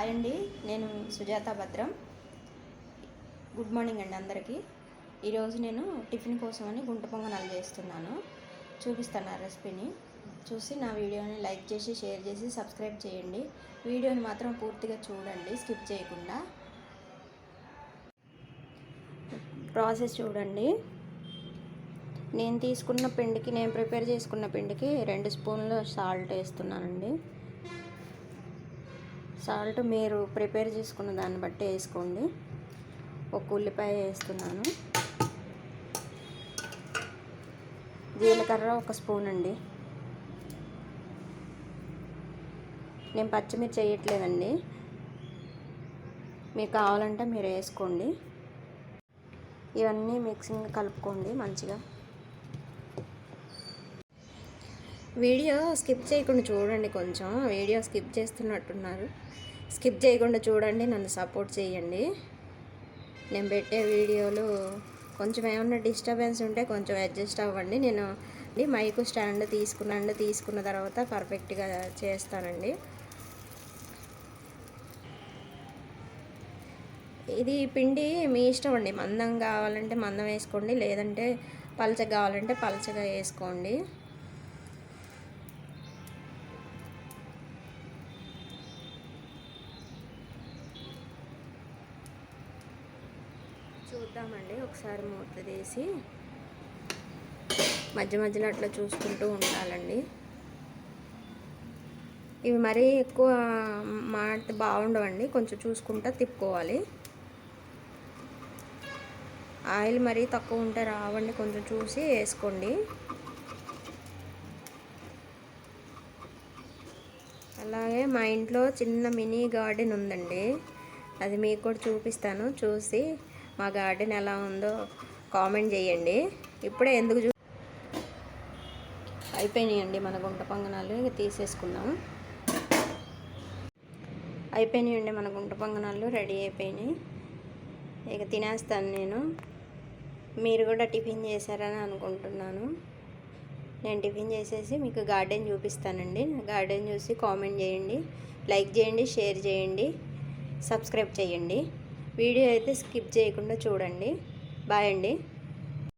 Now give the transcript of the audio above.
Hi అండి, నేను సుజాత భద్రం. గుడ్ మార్నింగ్ అండి అందరికీ. ఈరోజు నేను టిఫిన్ కోసమని గుంట పొంగనాలు చేస్తున్నాను. చూపిస్తాను ఆ రెసిపీని. చూసి నా వీడియోని లైక్ చేసి, షేర్ చేసి, సబ్స్క్రైబ్ చేయండి. వీడియోని మాత్రం పూర్తిగా చూడండి, స్కిప్ చేయకుండా. ప్రాసెస్ చూడండి. నేను తీసుకున్న పిండికి, నేను ప్రిపేర్ చేసుకున్న పిండికి 2 స్పూన్లు సాల్ట్ వేస్తున్నానండి. సాల్ట్ మీరు ప్రిపేర్ చేసుకున్న దాన్ని బట్టి వేసుకోండి. ఒక ఉల్లిపాయ వేస్తున్నాను. జీలకర్ర 1 స్పూన్ అండి. నేను పచ్చిమిర్చి వేయట్లేదండి, మీకు కావాలంటే మీరు వేసుకోండి. ఇవన్నీ మిక్సింగ్ కలుపుకోండి మంచిగా. వీడియో స్కిప్ చేయకుండా చూడండి. కొంచెం వీడియో స్కిప్ చేస్తున్నట్టున్నారు. స్కిప్ చేయకుండా చూడండి, నన్ను సపోర్ట్ చేయండి. నేను పెట్టే వీడియోలు కొంచెం ఏమన్నా డిస్టర్బెన్స్ ఉంటే కొంచెం అడ్జస్ట్ అవ్వండి. నేను మైకు స్టాండ్ తీసుకున్న తర్వాత పర్ఫెక్ట్గా చేస్తానండి. ఇది పిండి మీ ఇష్టం అండి. మందం కావాలంటే మందం వేసుకోండి, లేదంటే పలచగా కావాలంటే పలచగా వేసుకోండి. చూద్దామండి, ఒకసారి మూత తీసి మధ్య మధ్యలో అట్లా చూసుకుంటూ ఉండాలండి. ఇవి మరీ ఎక్కువ మాట బాగుండవండి, కొంచెం చూసుకుంటూ తిప్పుకోవాలి. ఆయిల్ మరీ తక్కువ ఉంటే రావండి, కొంచెం చూసి వేసుకోండి. అలాగే మా ఇంట్లో చిన్న మినీ గార్డెన్ ఉందండి, అది మీకు కూడా చూపిస్తాను. చూసి మా గార్డెన్ ఎలా ఉందో కామెంట్ చేయండి. ఇప్పుడే ఎందుకు అయిపోయినాయండి మన గుంట పొంగనాలు. ఇక తీసేసుకుందాం. అయిపోయినాయండి మన గుంట పొంగనాలు, రెడీ అయిపోయినాయి. ఇక తినేస్తాను నేను. మీరు కూడా టిఫిన్ చేశారని అనుకుంటున్నాను. నేను టిఫిన్ చేసేసి మీకు గార్డెన్ చూపిస్తానండి. గార్డెన్ చూసి కామెంట్ చేయండి, లైక్ చేయండి, షేర్ చేయండి, సబ్స్క్రైబ్ చేయండి. వీడియో అయితే స్కిప్ చేయకుండా చూడండి. బాయ్ అండి.